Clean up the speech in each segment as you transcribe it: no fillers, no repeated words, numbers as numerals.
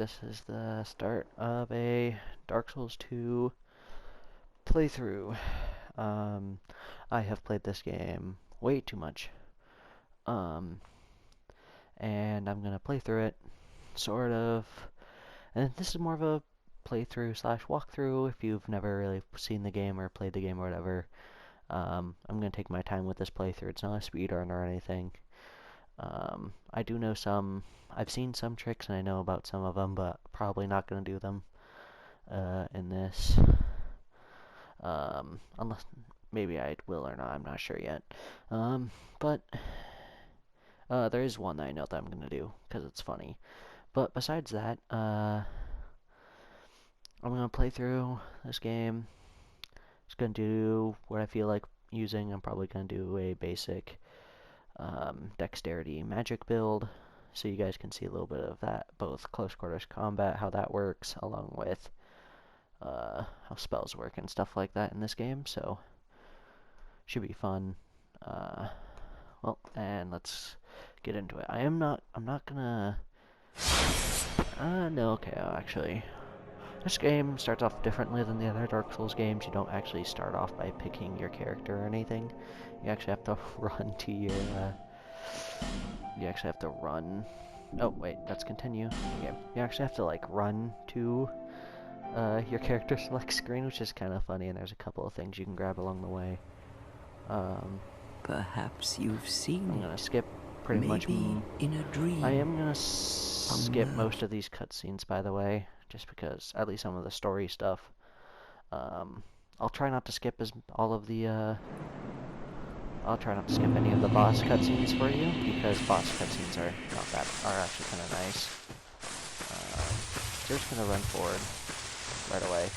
this is the start of a Dark Souls 2 playthrough. I have played this game way too much. And I'm gonna play through it, sort of. And this is more of a playthrough slash walkthrough if you've never really seen the game or played the game or whatever. I'm gonna take my time with this playthrough. It's not a speedrun or anything. I do know I've seen some tricks and I know about some of them, but probably not going to do them in this. Unless maybe I will or not, I'm not sure yet. But there is one that I know that I'm going to do because it's funny. But besides that, I'm going to play through this game. Just going to do what I feel like using. I'm probably going to do a basic dexterity magic build, so you guys can see a little bit of that, both close quarters combat, how that works, along with how spells work and stuff like that in this game. So should be fun. Well, and let's get into it. I'm not gonna no, okay, actually, this game starts off differently than the other Dark Souls games. You don't actually start off by picking your character or anything. You actually have to run to your, oh wait, let's continue. Okay. You actually have to, like, run to, your character select screen, which is kind of funny, and there's a couple of things you can grab along the way. Perhaps you've seen I'm gonna skip pretty much. Maybe in a dream. I am gonna skip most of these cutscenes, by the way, just because, at least some of the story stuff. I'll try not to skip I'll try not to skip any of the boss cutscenes for you, because boss cutscenes are actually kind of nice. So we're just gonna run forward right away.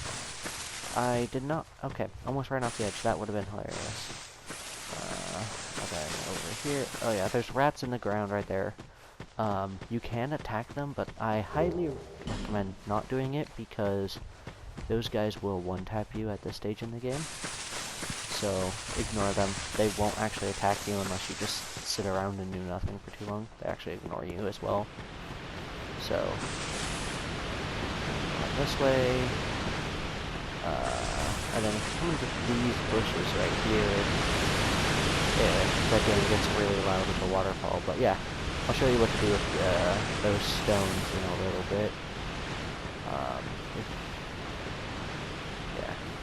I did not. Okay, almost right off the edge. That would have been hilarious. Okay, over here. Oh yeah, there's rats in the ground right there. You can attack them, but I highly recommend not doing it because those guys will one-tap you at this stage in the game. So ignore them. They won't actually attack you unless you just sit around and do nothing for too long. They actually ignore you as well. So this way, and then if you come into these bushes right here, that game gets really loud with the waterfall. But yeah, I'll show you what to do with those stones in a little bit.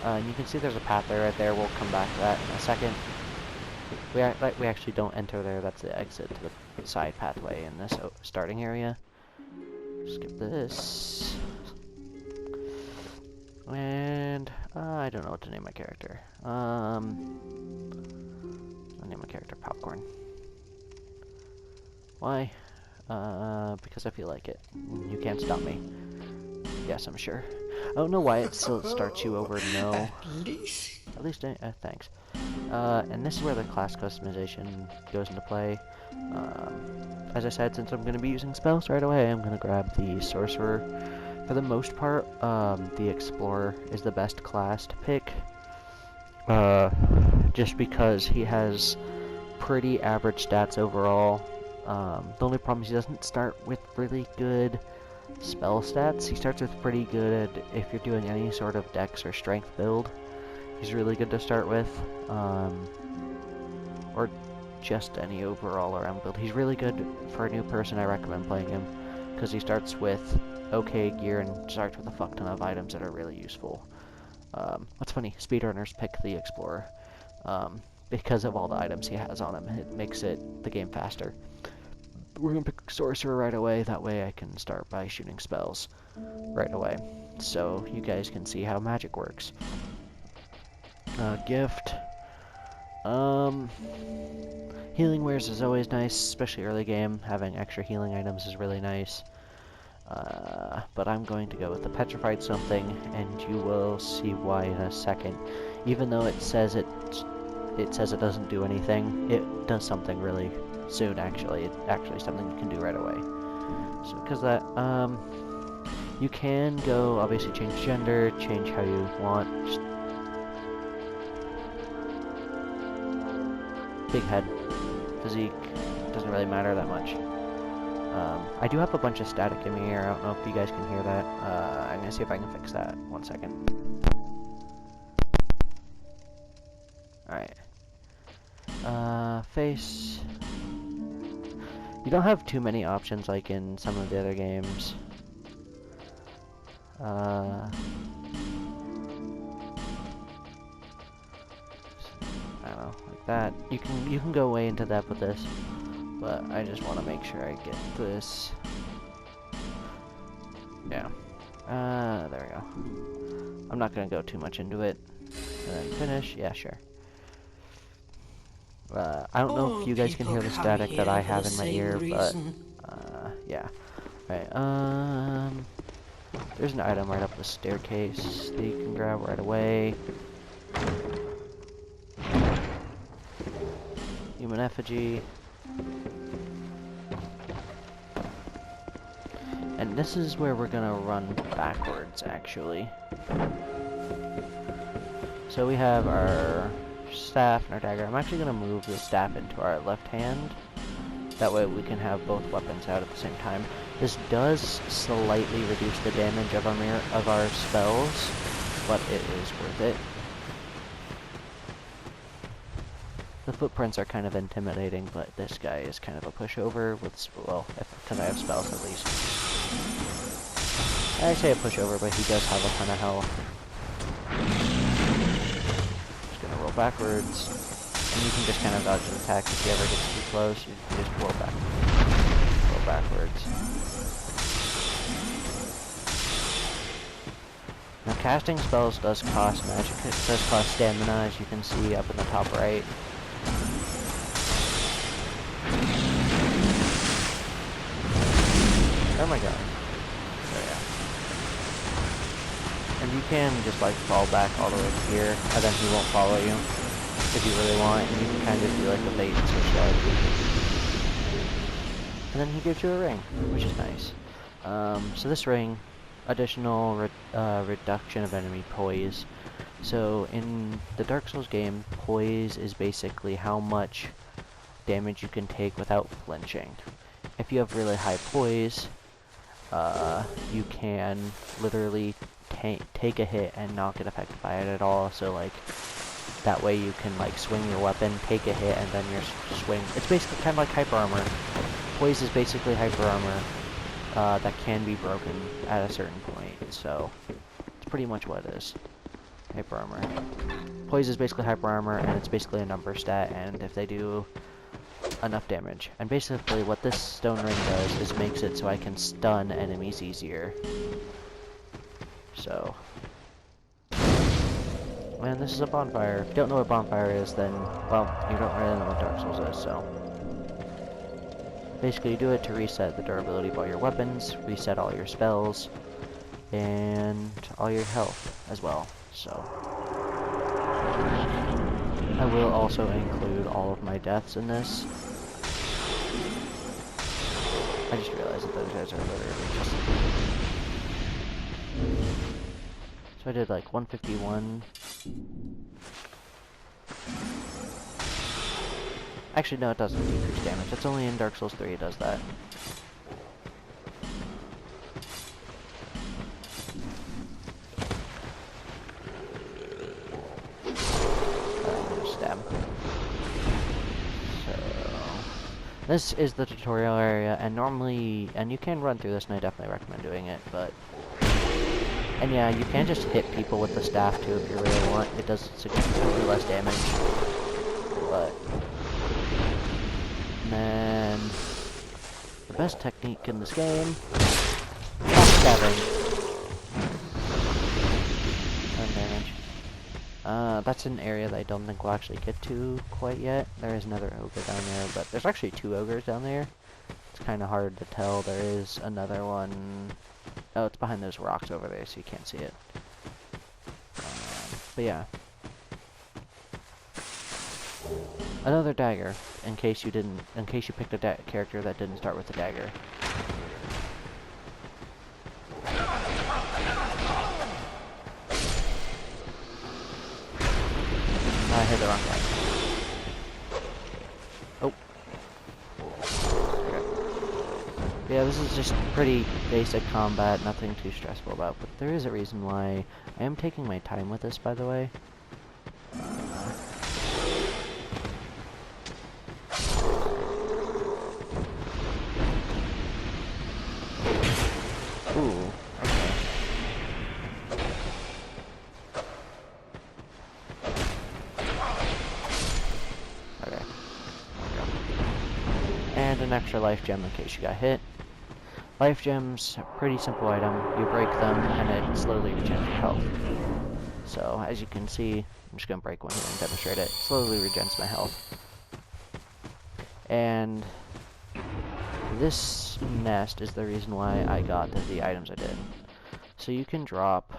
And you can see there's a path there right there. We'll come back to that in a second. We actually don't enter there. That's the exit to the side pathway in this starting area. Skip this. And I don't know what to name my character. I'll name my character Popcorn. Why? Because I feel like it. You can't stop me. Yes, I'm sure. I don't know why it still starts you over no. At least, thanks. And this is where the class customization goes into play. As I said, since I'm going to be using spells right away, I'm going to grab the Sorcerer. For the most part, the Explorer is the best class to pick. Just because he has pretty average stats overall. The only problem is he doesn't start with really good spell stats. He starts with pretty good if you're doing any sort of dex or strength build. He's really good to start with, or just any overall around build. He's really good for a new person. I recommend playing him because he starts with okay gear and starts with a fuck ton of items that are really useful. What's funny, speedrunners pick the Explorer because of all the items he has on him. It makes the game faster. We're going to pick Sorcerer right away, that way I can start by shooting spells right away, so you guys can see how magic works. Gift. Healing wares is always nice, especially early game. Having extra healing items is really nice. But I'm going to go with the Petrified something, and you will see why in a second. Even though it says it doesn't do anything, it does something really soon, actually. It's actually something you can do right away. So, because that, you can go, obviously, change gender, change how you want. Just big head, physique, doesn't really matter that much. I do have a bunch of static in my ear. I don't know if you guys can hear that. I'm gonna see if I can fix that. 1 second. Alright. Face. You don't have too many options like in some of the other games. I don't know, like that. You can go way into depth with this, but I just want to make sure I get this. Yeah. There we go. I'm not gonna go too much into it. And then finish. Yeah, sure. I don't know if you guys can hear the static that I have in my ear, but yeah. Right. There's an item right up the staircase that you can grab right away. Human effigy. And this is where we're gonna run backwards, actually. So we have our staff and our dagger. I'm actually gonna move the staff into our left hand. That way we can have both weapons out at the same time. This does slightly reduce the damage of our spells, but it is worth it. The footprints are kind of intimidating, but this guy is kind of a pushover with, well, because I have spells at least. I say a pushover, but he does have a ton of health. Just gonna roll backwards, and you can just kind of dodge an attack if he ever gets too close. You can just roll backwards. Now casting spells does cost magic, it does cost stamina, as you can see up in the top right. Oh my god. There we go. And you can just like fall back all the way to here, and then he won't follow you if you really want, and you can kind of do like a bait and switch strategy. And then he gives you a ring, which is nice. So this ring, additional reduction of enemy poise. So in the Dark Souls game, poise is basically how much damage you can take without flinching. If you have really high poise, you can literally take a hit and not get affected by it at all. So like that way you can like swing your weapon, take a hit, and then your swing. It's basically kind of like hyper armor. Poise is basically hyper armor that can be broken at a certain point. So it's pretty much what it is. Hyper armor. Poise is basically hyper armor, and it's basically a number stat. And if they do enough damage, and basically what this stone ring does is makes it so I can stun enemies easier. So, man, this is a bonfire. If you don't know what bonfire is, then, well, you don't really know what Dark Souls is, so. Basically, you do it to reset the durability of all your weapons, reset all your spells, and all your health as well, so. I will also include all of my deaths in this. I just realized that those guys are literally just... So I did like 151. Actually, no, it doesn't decrease damage. That's only in Dark Souls 3 it does that. Stab. So... This is the tutorial area, and normally... And you can run through this, and I definitely recommend doing it, but... And yeah, you can just hit people with the staff too if you really want. It does significantly less damage. But... And then... The best technique in this game... Backstabbing. Damage. That's an area that I don't think we'll actually get to quite yet. There is another ogre down there, but there's actually 2 ogres down there. It's kind of hard to tell. There is another one... Oh, it's behind those rocks over there, so you can't see it. But yeah. Another dagger, in case you picked a character that didn't start with a dagger. I hit the wrong button. Oh. Yeah, this is just pretty basic combat, nothing too stressful about, but there is a reason why I am taking my time with this, by the way. Ooh, okay. Okay. And an extra life gem in case you got hit. Life gems, pretty simple item. You break them and it slowly regens your health. So as you can see, I'm just gonna break one here and demonstrate it. Slowly regens my health. And this nest is the reason why I got the items I did. So you can drop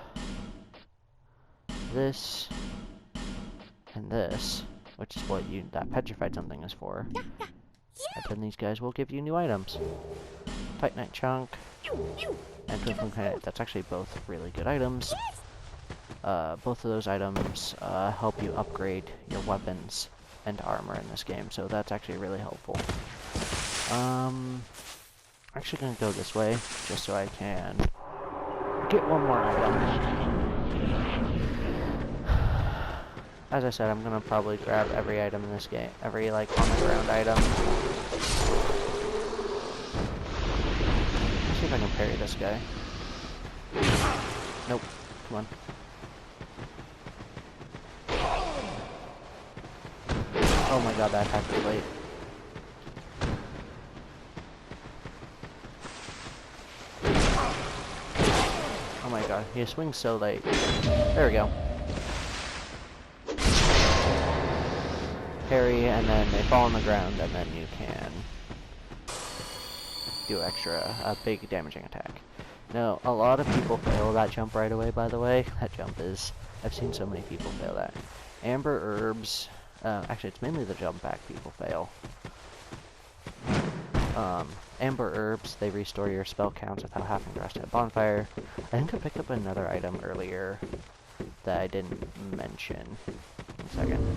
this and this, which is what that petrified something is for. And then these guys will give you new items. Titanite chunk and twinkling kite. That's actually both really good items. Both of those items help you upgrade your weapons and armor in this game, so that's actually really helpful. I'm actually gonna go this way just so I can get one more item. As I said, I'm gonna probably grab every item in this game, every like on the ground item. Let's see if I can parry this guy. Nope. Come on. Oh my god, that attack was late. Oh my god, he swings so late. There we go. Parry, and then they fall on the ground, and then you can do a big damaging attack. Now, a lot of people fail that jump right away, by the way. That jump is... I've seen so many people fail that. Amber herbs... actually, it's mainly the jump back people fail. Amber herbs, they restore your spell counts without having to rush to a bonfire. I think I picked up another item earlier that I didn't mention. 1 second.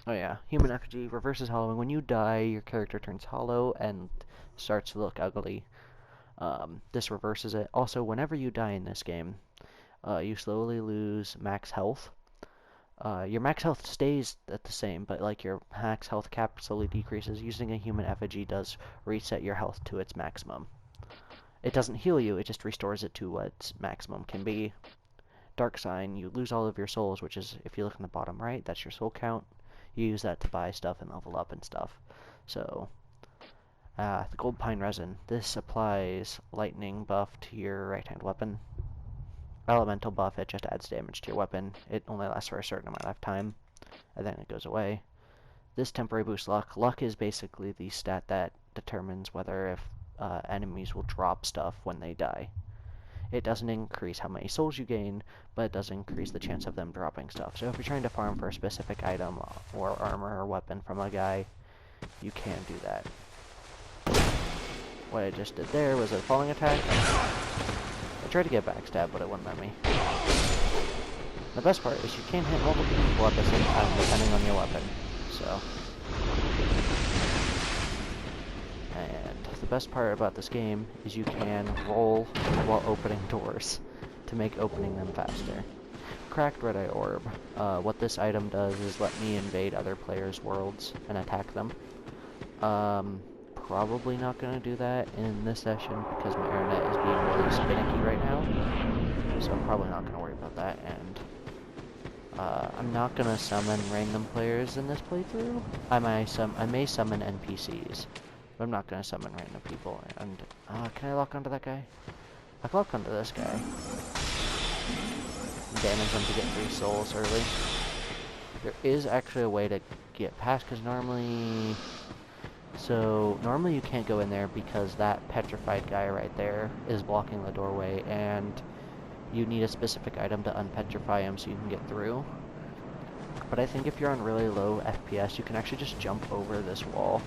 Oh yeah, human effigy reverses hollowing. When you die, your character turns hollow and starts to look ugly. This reverses it. Also, whenever you die in this game, you slowly lose max health. Your max health stays at the same, but like your max health cap slowly decreases. Using a human effigy does reset your health to its maximum. It doesn't heal you, it just restores it to what its maximum can be. Dark sign, you lose all of your souls, which is, if you look in the bottom right, that's your soul count. You use that to buy stuff and level up and stuff. So, the gold pine resin. This applies lightning buff to your right hand weapon. Elemental buff, it just adds damage to your weapon. It only lasts for a certain amount of time, and then it goes away. This temporary boosts luck. Luck is basically the stat that determines whether if enemies will drop stuff when they die. It doesn't increase how many souls you gain, but it does increase the chance of them dropping stuff. So if you're trying to farm for a specific item or armor or weapon from a guy, you can do that. What I just did there was a falling attack. I tried to get backstab, but it wouldn't let me. The best part is you can hit multiple people at the same time depending on your weapon. So, and the best part about this game is you can roll while opening doors to make opening them faster. Cracked Red Eye Orb. What this item does is let me invade other players' worlds and attack them. Probably not going to do that in this session because my internet is being really finicky right now. So I'm probably not going to worry about that. And I'm not going to summon random players in this playthrough. I may summon NPCs, but I'm not going to summon random people. And can I lock onto that guy? I can lock onto this guy. Damage him to get 3 souls early. There is actually a way to get past, because normally you can't go in there because that petrified guy right there is blocking the doorway, and you need a specific item to unpetrify him so you can get through. But I think if you're on really low FPS, you can actually just jump over this wall.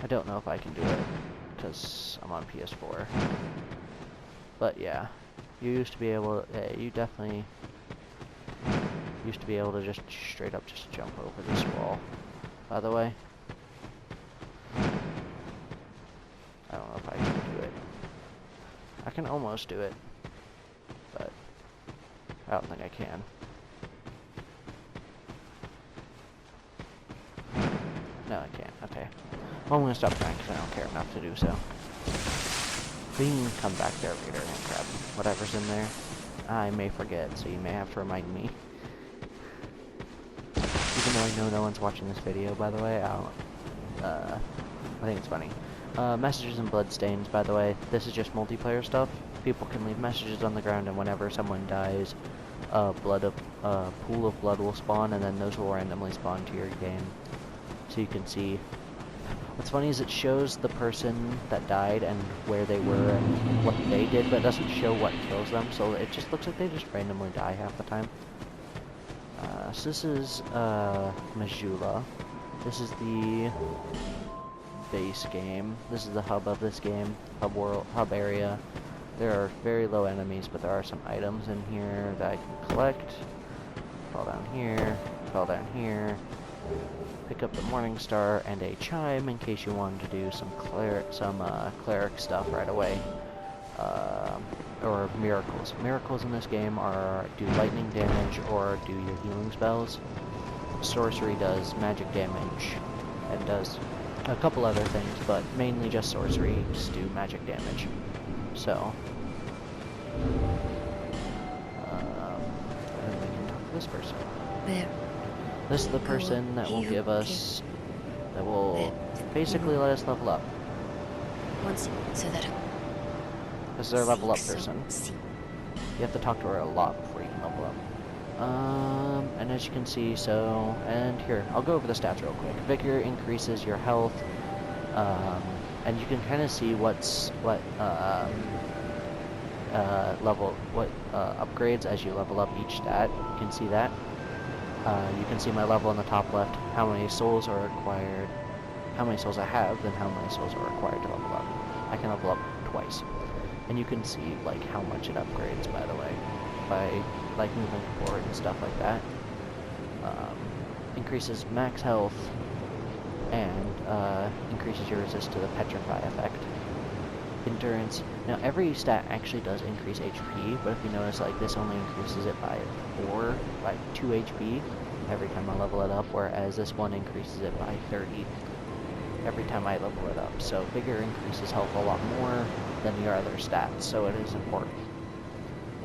I don't know if I can do it because I'm on PS4. But yeah. You used to be able, you definitely used to be able to just straight up just jump over this wall, by the way. I don't know if I can do it. I can almost do it, but I don't think I can. No, I can't. Okay. Well, I'm gonna stop trying because I don't care enough to do so. We can come back there later and grab whatever's in there. I may forget, so you may have to remind me. Even though I know no one's watching this video, by the way, I think it's funny. Messages and bloodstains, by the way. This is just multiplayer stuff. People can leave messages on the ground, and whenever someone dies, pool of blood will spawn, and then those will randomly spawn to your game. So you can see. What's funny is it shows the person that died and where they were and what they did, but it doesn't show what kills them, so it just looks like they just randomly die half the time. So this is Majula. This is the base game. This is the hub of this game, hub area. There are very low enemies, but there are some items in here that I can collect. Fall down here, fall down here. Pick up the Morning Star and a chime in case you wanted to do some cleric stuff right away. Or miracles. Miracles in this game are do lightning damage or do your healing spells. Sorcery does magic damage and does a couple other things, but mainly just sorcery just do magic damage. So, and we can talk to this person. There. This is the person that will give us, that will basically let us level up. Once, so that This is our level up person. You have to talk to her a lot before you can level up. And as you can see, and here, I'll go over the stats real quick. Vigor increases your health, and you can kind of see upgrades as you level up each stat. You can see that. You can see my level on the top left, how many souls are required, how many souls I have, then how many souls are required to level up. I can level up twice. And you can see, like, how much it upgrades, by the way, by, like, moving forward and stuff like that. Increases max health, and increases your resist to the petrify effect. Endurance. Now, every stat actually does increase HP, but if you notice, like, this only increases it by 2 HP every time I level it up, whereas this one increases it by 30 every time I level it up. So Vigor increases health a lot more than your other stats, so it is important.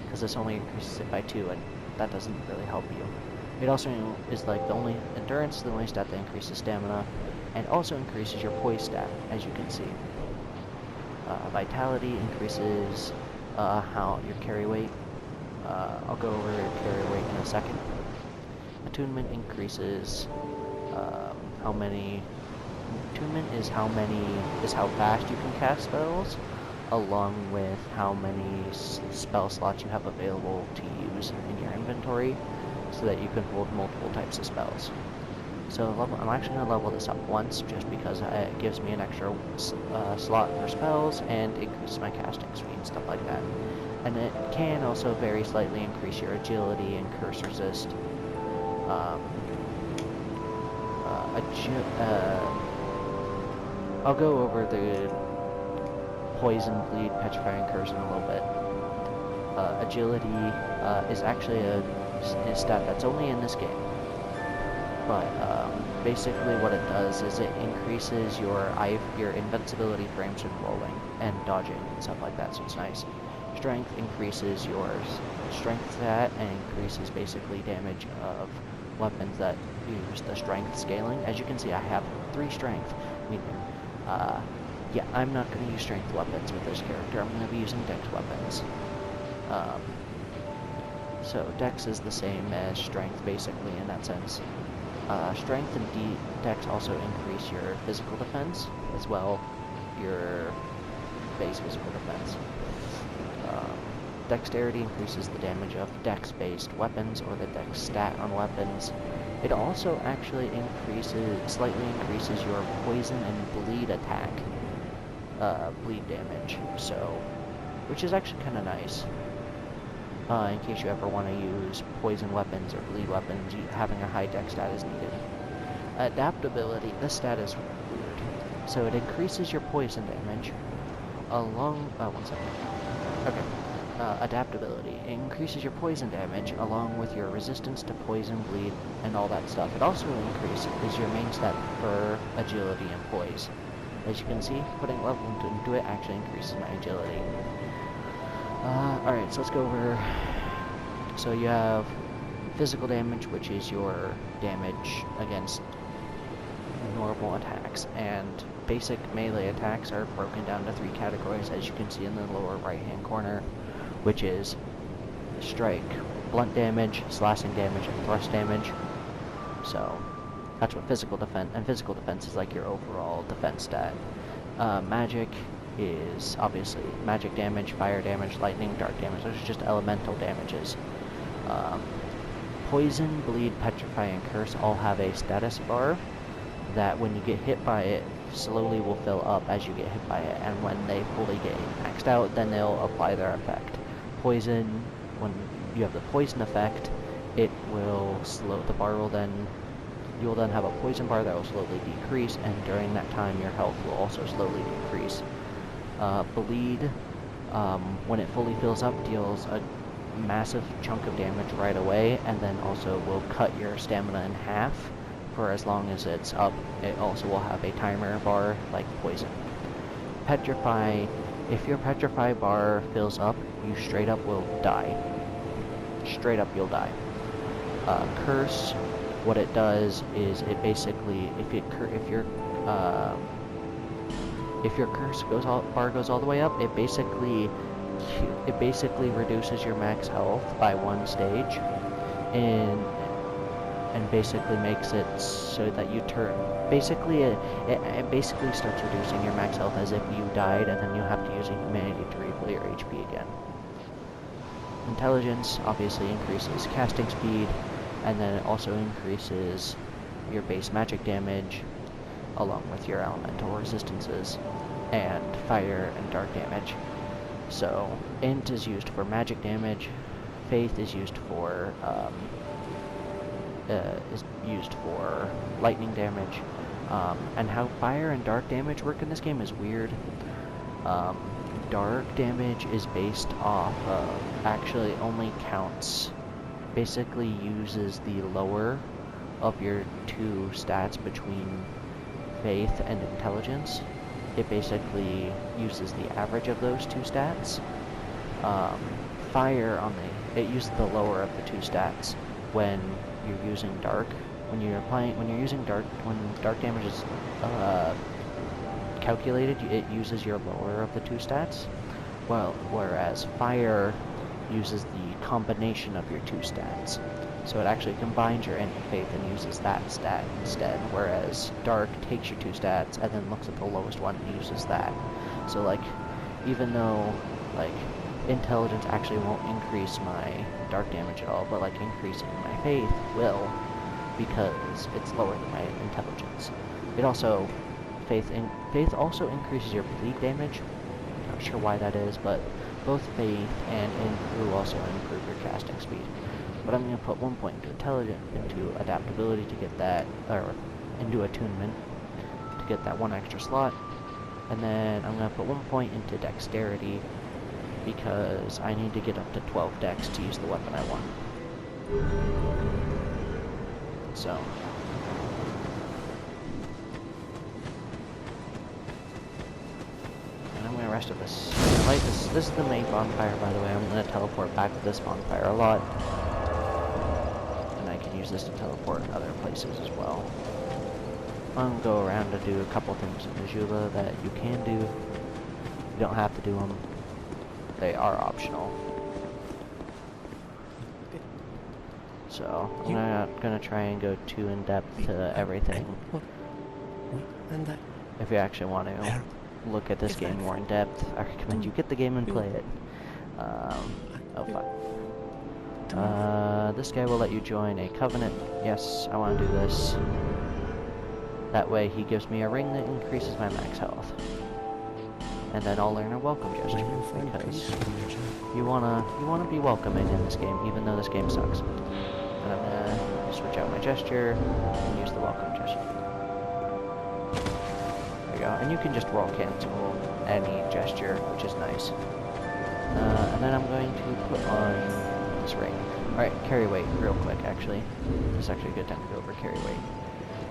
Because this only increases it by 2, and that doesn't really help you. It also is like the only endurance is the only stat that increases stamina, and also increases your poise stat, as you can see. Vitality increases how your carry weight. I'll go over your carry weight in a second. Attunement increases how many. Attunement is how fast you can cast spells, along with how many spell slots you have available to use in your inventory, so that you can hold multiple types of spells. So I'm actually going to level this up once, just because it gives me an extra slot for spells, and increases my casting speed and stuff like that. And it can also very slightly increase your agility and curse resist. I'll go over the poison, bleed, petrifying curse in a little bit. Agility is actually a stat that's only in this game. But basically what it does is it increases your invincibility frames when rolling and dodging and stuff like that, so it's nice. Strength increases your strength stat and increases basically damage of weapons that use the strength scaling. As you can see, I have 3 strength, meaning, yeah, I'm not going to use strength weapons with this character. I'm going to be using dex weapons. So dex is the same as strength, basically, in that sense. Strength and dex also increase your physical defense, as well your base physical defense. Dexterity increases the damage of dex-based weapons, or the dex stat on weapons. It also actually slightly increases your poison and bleed attack, bleed damage, so, which is actually kind of nice. in case you ever want to use poison weapons or bleed weapons, having a high dex stat is needed. Adaptability, this stat is weird. So it increases your poison damage along, one second. Okay. Adaptability. It increases your poison damage along with your resistance to poison, bleed, and all that stuff. It also increases your main stat for agility and poise. As you can see, putting level into it actually increases my agility. Alright, so let's go over... So you have physical damage, which is your damage against normal attacks, and basic melee attacks are broken down to 3 categories, as you can see in the lower right-hand corner, which is strike, blunt damage, slashing damage, and thrust damage. So that's what physical defense, and physical defense is like your overall defense stat. Magic is obviously magic damage, fire damage, lightning, dark damage. Those are just elemental damages. Poison, bleed, petrify, and curse all have a status bar that when you get hit by it, slowly will fill up as you get hit by it, and when they fully get maxed out, then they'll apply their effect. Poison, when you have the poison effect, it will slow, the bar will then, you'll then have a poison bar that will slowly decrease, and during that time your health will also slowly decrease. Bleed, when it fully fills up, deals a massive chunk of damage right away, and then also will cut your stamina in half for as long as it's up. It also will have a timer bar like poison. Petrify, if your petrify bar fills up, you straight up will die. Straight up you'll die. Curse, what it does is it basically, if your curse bar goes all the way up, it basically reduces your max health by 1 stage, and basically makes it so that you turn, basically it basically starts reducing your max health as if you died, and then you have to use a humanity to refill your HP again. Intelligence obviously increases casting speed, and then it also increases your base magic damage along with your elemental resistances and fire and dark damage. So int is used for magic damage, faith is used for lightning damage, and how fire and dark damage work in this game is weird. Dark damage is based off of, actually only counts, basically uses the lower of your 2 stats between faith and intelligence. It basically uses the average of those 2 stats. Fire it uses the lower of the 2 stats when you're using dark. When dark damage is calculated, it uses your lower of the 2 stats, whereas fire uses the combination of your 2 stats. So it actually combines your int and faith and uses that stat instead, whereas dark takes your 2 stats and then looks at the lowest one and uses that. So like, even though like intelligence actually won't increase my dark damage at all, but like increasing my faith will, because it's lower than my intelligence. It also, faith also increases your bleed damage. Not sure why that is, but both faith and improve also improve your casting speed. But I'm going to put 1 point into adaptability to get that, or into attunement to get that 1 extra slot, and then I'm going to put 1 point into dexterity because I need to get up to 12 dex to use the weapon I want. So and I'm going to rest at this. This is the main bonfire, by the way. I'm going to teleport back to this bonfire a lot, and I can use this to teleport other places as well. I'm going to go around to do a couple things in Najula that you can do. You don't have to do them. They are optional. So, I'm not going to try and go too in-depth to everything. If you actually want to look at this game more in depth, I recommend you get the game and play it. Oh fuck. This guy will let you join a covenant. Yes, I want to do this. That way he gives me a ring that increases my max health. and then I'll learn a welcome gesture, because you wanna be welcoming in this game, even though this game sucks. And I'm gonna switch out my gesture and use the welcome gesture. There you go, and you can just roll cancel any gesture, which is nice. And then I'm going to put on this ring. Alright, carry weight, real quick, actually. This is actually a good time to go over carry weight.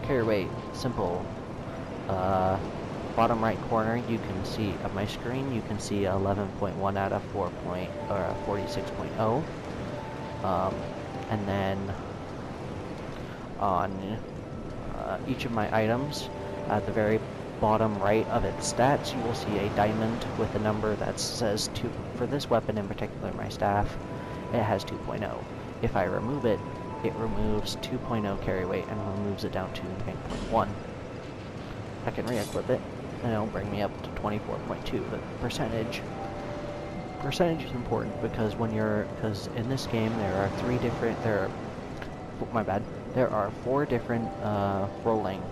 Carry weight, simple. Bottom right corner, you can see of my screen, you can see 11.1 out of 46.0. And then on each of my items, at the very bottom right of its stats, you will see a diamond with a number that says 2. For this weapon in particular, my staff, it has 2.0. If I remove it, it removes 2.0 carry weight and removes it down to 9.1. I can re-equip it, and it'll bring me up to 24.2. The percentage is important because because in this game there are there are 4 different rolling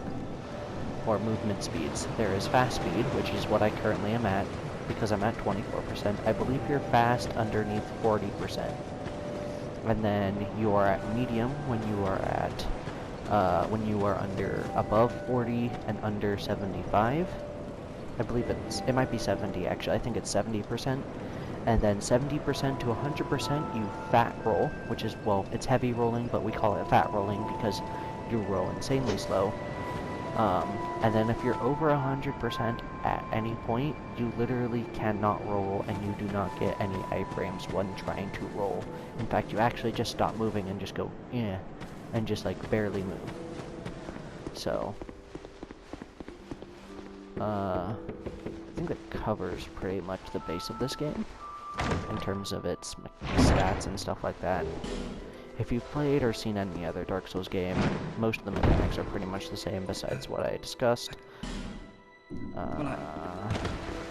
or movement speeds. There is fast speed, which is what I currently am at, because I'm at 24%. I believe you're fast underneath 40%. And then you are at medium when you are at above 40 and under 75. I believe it might be 70 actually. I think it's 70%. And then 70% to 100% you fat roll, which is, well, it's heavy rolling, but we call it fat rolling because you roll insanely slow. And then if you're over 100% at any point, you literally cannot roll, and you do not get any iframes when trying to roll. In fact, you actually just stop moving and just go, yeah, and just like barely move. So, I think that covers pretty much the base of this game in terms of its stats and stuff like that. If you've played or seen any other Dark Souls game, most of the mechanics are pretty much the same besides what I discussed.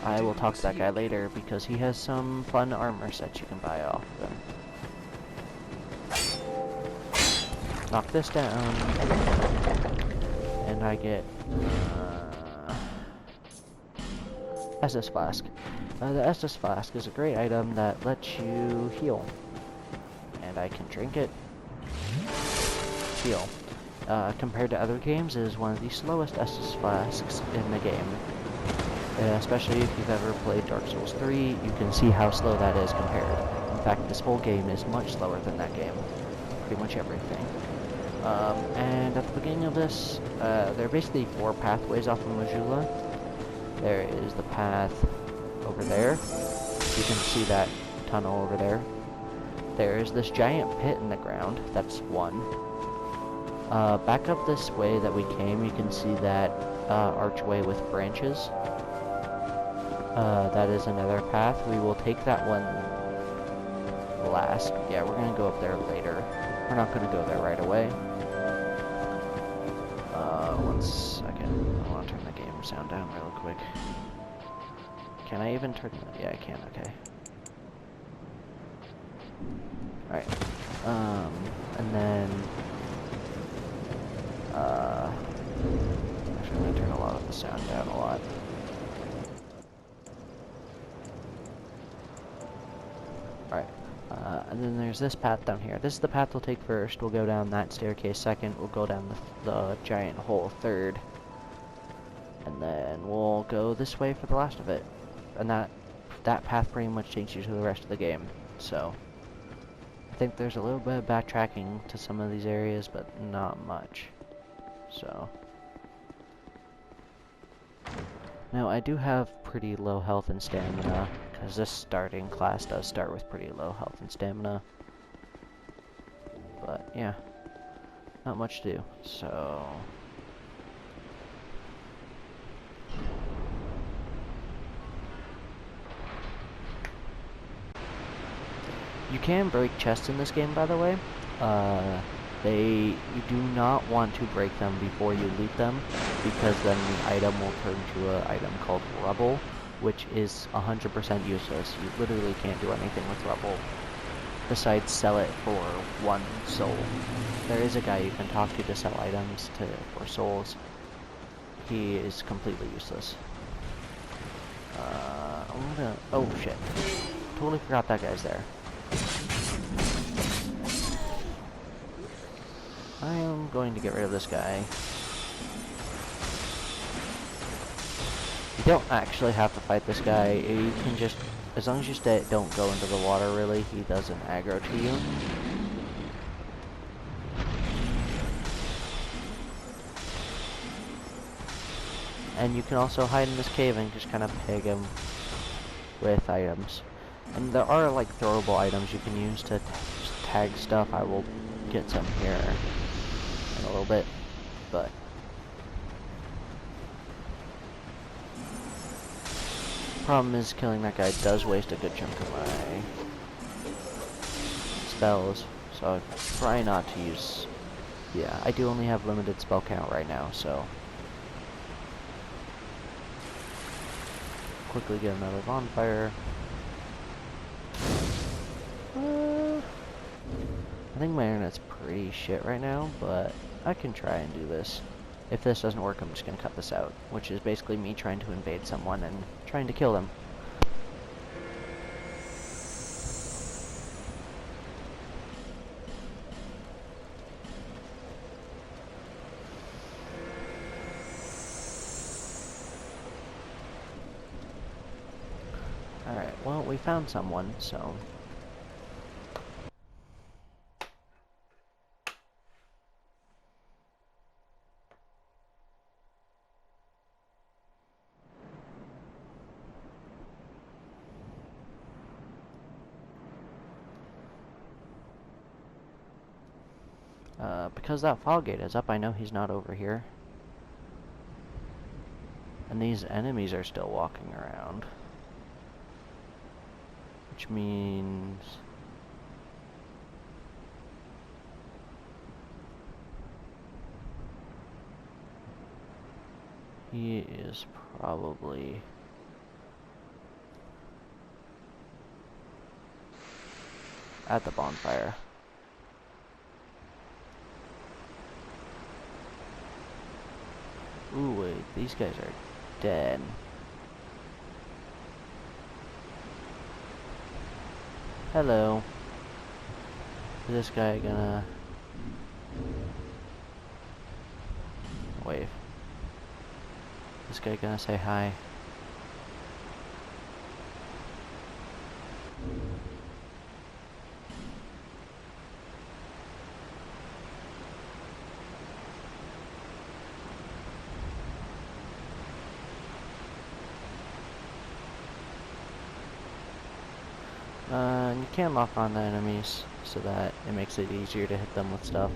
I will talk to that guy later because he has some fun armor sets you can buy off of him. Knock this down, and I get Estus Flask. The Estus Flask is a great item that lets you heal. And I can drink it, heal. Compared to other games, it is one of the slowest Estus Flasks in the game. Especially if you've ever played Dark Souls 3, you can see how slow that is compared. In fact, this whole game is much slower than that game. Pretty much everything. And at the beginning of this, there are basically 4 pathways off of Majula. There is the path over there. You can see that tunnel over there. There is this giant pit in the ground. That's one. Back up this way that we came, you can see that archway with branches. That is another path. We will take that one last. Yeah, we're going to go up there later. We're not going to go there right away. 1 second. I want to turn the game sound down real quick. Can I even turn that? Yeah, I can. Okay. Alright. And then... actually, I'm going to turn a lot of the sound down a lot. Alright. And then there's this path down here. This is the path we'll take first. We'll go down that staircase second. We'll go down the giant hole third. And then we'll go this way for the last of it. And that path pretty much takes you to the rest of the game. So, I think there's a little bit of backtracking to some of these areas, but not much. So, now I do have pretty low health and stamina, because this starting class does start with pretty low health and stamina. But yeah, not much to do. So, you can break chests in this game, by the way. You do not want to break them before you loot them, because then the item will turn to an item called rubble, which is 100% useless. You literally can't do anything with rubble besides sell it for 1 soul. There is a guy you can talk to sell items for souls. He is completely useless. I'm gonna... Oh, shit. Totally forgot that guy's there. I am going to get rid of this guy. You don't actually have to fight this guy. You can just... As long as you don't go into the water, really, he doesn't aggro to you. And you can also hide in this cave and just kind of peg him with items. And there are, like, throwable items you can use to tag stuff. I will get some here in a little bit, but... Problem is, killing that guy does waste a good chunk of my spells, so I try not to use... Yeah, I do only have limited spell count right now, so... Quickly get another bonfire. I think my internet's pretty shit right now, but I can try and do this. If this doesn't work, I'm just gonna cut this out, which is basically me trying to invade someone and trying to kill them. Alright, well, we found someone, so... because that fog gate is up, I know he's not over here. And these enemies are still walking around. Which means... he is probably... at the bonfire. Ooh, wait, these guys are dead. Hello. Is this guy gonna... wave? This guy gonna say hi? And you can lock on the enemies so that it makes it easier to hit them with stuff.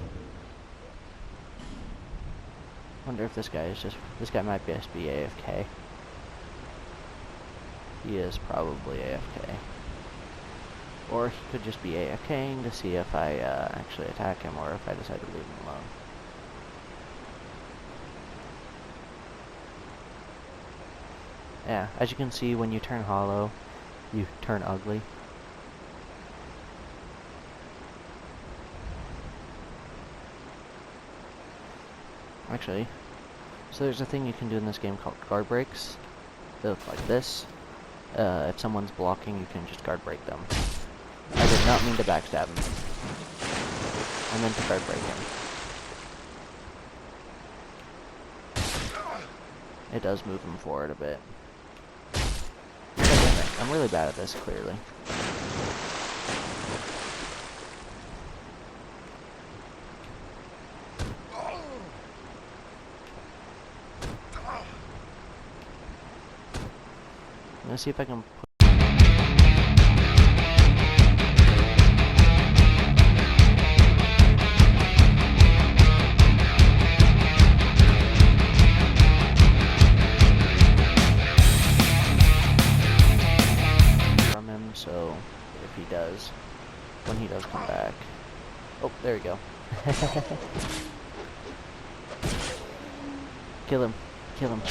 Wonder if this guy is just... this guy might just be AFK. He is probably AFK. Or he could just be AFKing to see if I actually attack him or if I decide to leave him alone. Yeah, as you can see, when you turn hollow, you turn ugly. Actually, so there's a thing you can do in this game called guard breaks. They look like this. If someone's blocking, you can just guard break them. I did not mean to backstab him. I meant to guard break him. It does move him forward a bit. I'm really bad at this, clearly. I'm gonna see if I can put... from him, so if he does, when he does come back... Oh, there we go. Kill him. Kill him.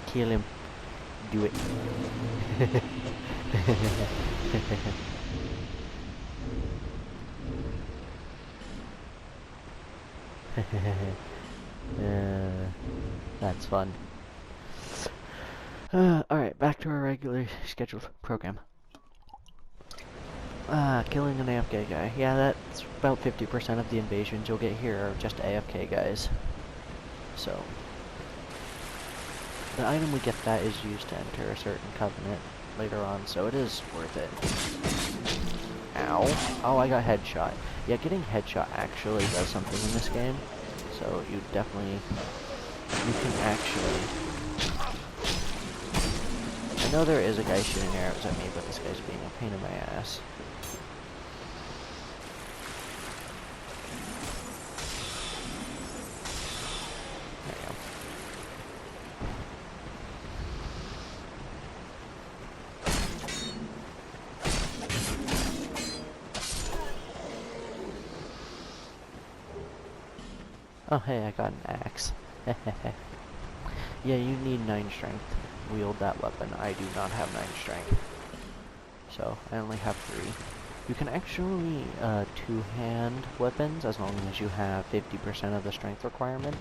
Kill him. Do it. That's fun. Alright, back to our regularly scheduled program. Killing an AFK guy. Yeah, that's about 50% of the invasions you'll get here are just AFK guys. So, the item we get that is used to enter a certain covenant later on, so it is worth it. Ow. Oh, I got headshot. Yeah, getting headshot actually does something in this game. So you definitely, you can actually, I know there is a guy shooting arrows at me, but this guy's being a pain in my ass. There you go. Oh hey, I got an axe. Yeah, you need 9 strength to wield that weapon. I do not have 9 strength. So, I only have 3. You can actually two-hand weapons as long as you have 50% of the strength requirement.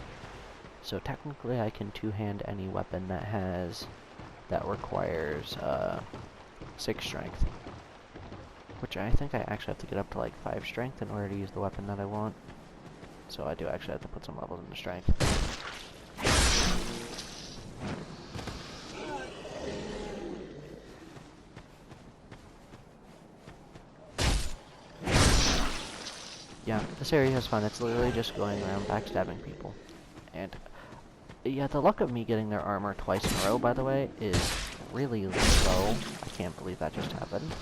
So technically I can two-hand any weapon that requires 6 strength. Which I think I actually have to get up to like 5 strength in order to use the weapon that I want. So I do actually have to put some levels into strength. Yeah, this area is fun. It's literally just going around backstabbing people. And yeah, the luck of me getting their armor twice in a row, by the way, is really low. I can't believe that just happened.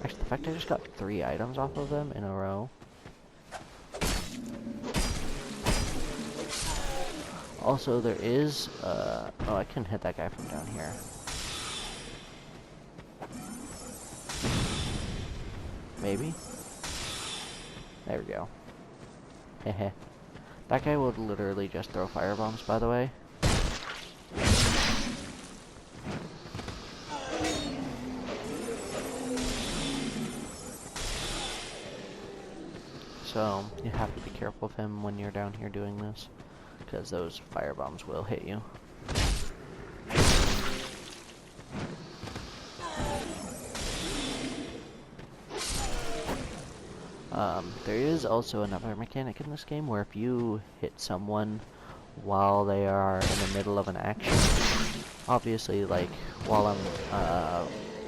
Actually, the fact I just got 3 items off of them in a row. Also, there is, oh, I can hit that guy from down here. Maybe? There we go. Hehe. That guy would literally just throw firebombs, by the way. So, you have to be careful of him when you're down here doing this, because those firebombs will hit you. There is also another mechanic in this game where if you hit someone while they are in the middle of an action, obviously, like, while I'm,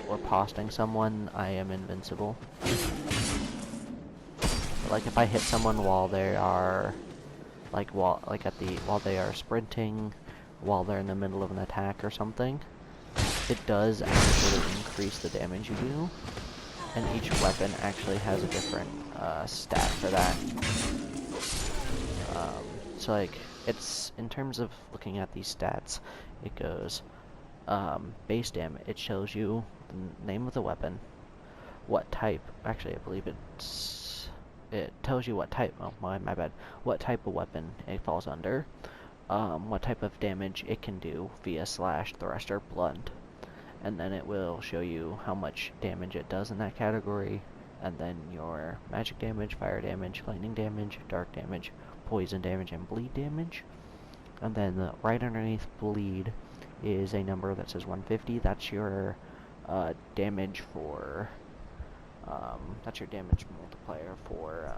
riposting someone, I am invincible. But, like, if I hit someone while they are, while they are sprinting, while they're in the middle of an attack or something, it does actually increase the damage you do. And each weapon actually has a different stat for that. So like, it's, in terms of looking at these stats, it goes, base damage, it shows you the name of the weapon, what type, actually I believe it tells you what type, oh my bad, what type of weapon it falls under, what type of damage it can do via slash, thrust, or blunt. And then it will show you how much damage it does in that category, and then your magic damage, fire damage, lightning damage, dark damage, poison damage, and bleed damage. And then right underneath bleed is a number that says 150. That's your damage for, that's your damage multiplier for,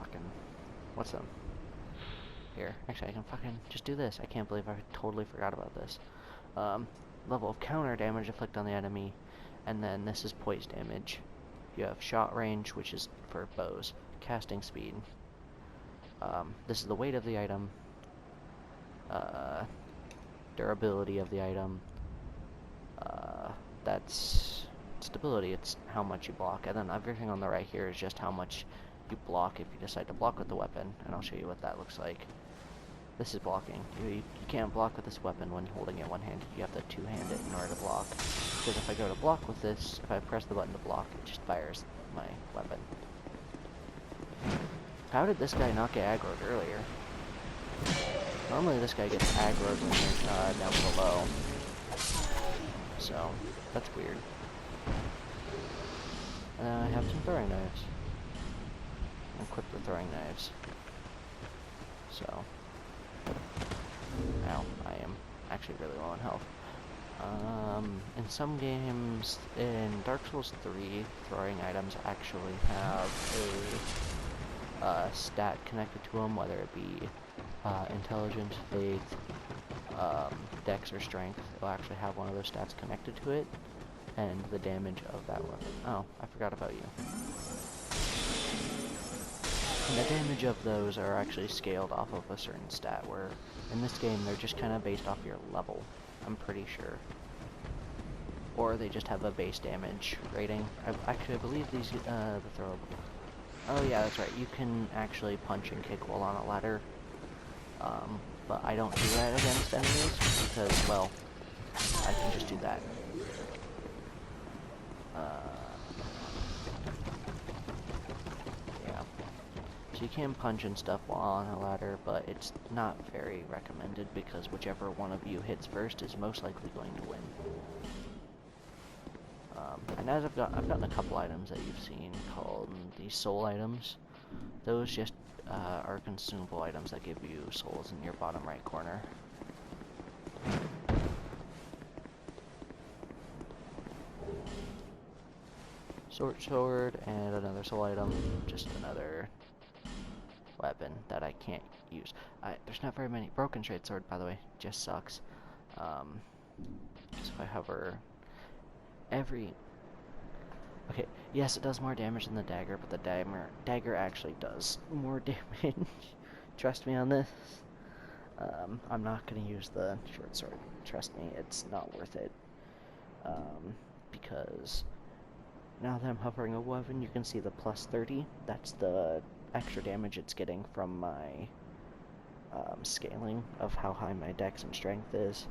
fucking, what's them? Here, actually I can fucking just do this. I can't believe I totally forgot about this. Level of counter damage inflicted on the enemy, and then this is poise damage. You have shot range, which is for bows, casting speed. This is the weight of the item, durability of the item, that's stability, it's how much you block, and then everything on the right here is just how much you block if you decide to block with the weapon, and I'll show you what that looks like. This is blocking. You can't block with this weapon when holding it one-handed. You have to two-hand it in order to block. Because if I go to block with this, if I press the button to block, it just fires my weapon. How did this guy not get aggroed earlier? Normally this guy gets aggroed when you're down below. So, that's weird. I have some throwing knives. Equip the throwing knives. So, Now, I am actually really low on health. In some games, in Dark Souls 3, throwing items actually have a stat connected to them, whether it be intelligence, faith, dex, or strength. It'll actually have one of those stats connected to it, and the damage of that weapon. Oh, I forgot about you. And the damage of those are actually scaled off of a certain stat, where in this game they're just kind of based off your level, I'm pretty sure. Or they just have a base damage rating. I believe these, the throw... Oh yeah, that's right, you can actually punch and kick while on a ladder. But I don't do that against enemies, because, well, I can just do that. Yeah. So you can punch and stuff while on a ladder, but it's not very recommended, because whichever one of you hits first is most likely going to win. And as I've gotten a couple items that you've seen called the soul items. Those just are consumable items that give you souls in your bottom right corner. Sword, and another soul item, just another weapon that I can't use. There's not very many. Broken straight sword, by the way, just sucks. So if I hover okay, yes, it does more damage than the dagger, but the dagger actually does more damage. Trust me on this. I'm not going to use the short sword. Trust me, it's not worth it. Because now that I'm hovering a weapon, you can see the plus 30. That's the extra damage it's getting from my scaling of how high my dex and strength is.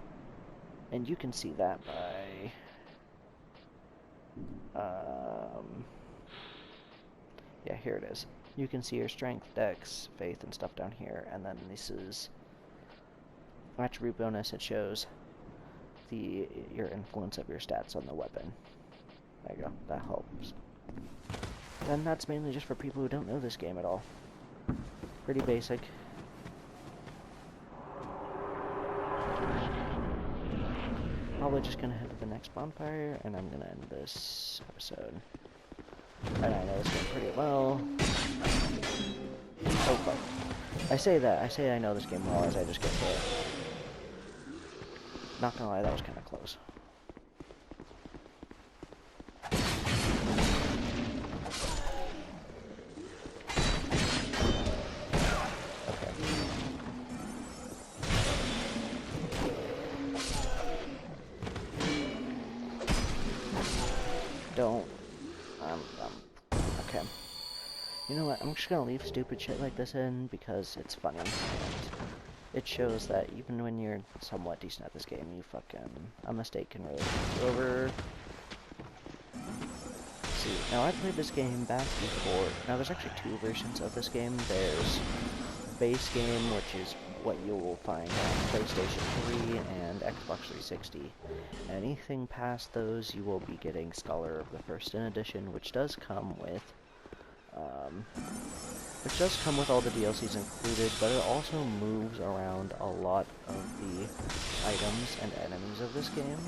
And you can see that by... yeah, here it is. You can see your strength, dex, faith, and stuff down here, and then this is attribute bonus. It shows your influence of your stats on the weapon. There you go. That helps. And that's mainly just for people who don't know this game at all. Pretty basic. Probably just gonna head to the next bonfire, and I'm gonna end this episode. And I know this game pretty well. Oh fuck. I say I know this game well as I just get to it. Not gonna lie, that was kinda close. Okay. You know what, I'm just gonna leave stupid shit like this in because it's funny, and it shows that even when you're somewhat decent at this game, a mistake can really fuck you over. See, now I played this game back before, now there's actually two versions of this game. There's base game, which is what you will find on PlayStation 3 and Xbox 360. Anything past those, you will be getting Scholar of the First In Edition, which does come with all the DLCs included, but it also moves around a lot of the items and enemies of this game,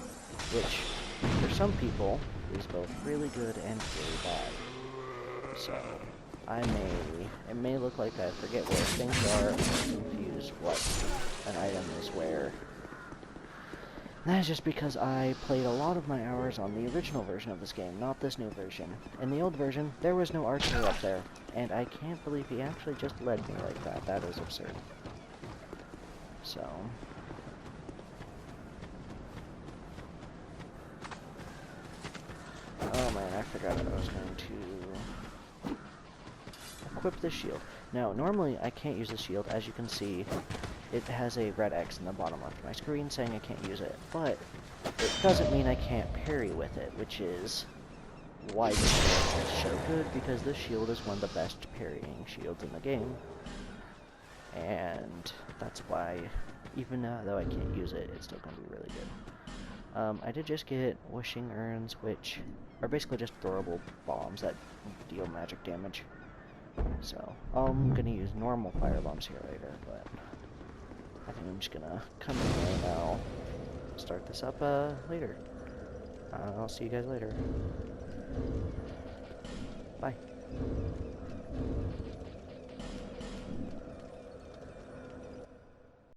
which, for some people, is both really good and really bad. So, it may look like I forget where things are, or confuse what an item is where. That is just because I played a lot of my hours on the original version of this game, not this new version. In the old version, there was no archer up there, and I can't believe he actually just led me like that. That is absurd. So... oh man, I forgot that I was going to equip this shield. Now, normally I can't use the shield. As you can see, it has a red X in the bottom left of my screen saying I can't use it, but it doesn't mean I can't parry with it, which is why this shield is so good, because this shield is one of the best parrying shields in the game. And that's why, even though I can't use it, it's still going to be really good. I did just get wishing urns, which are basically just throwable bombs that deal magic damage. So, I'm gonna use normal fire bombs here later, but... I think I'm just gonna come in here and I'll start this up later. I'll see you guys later. Bye.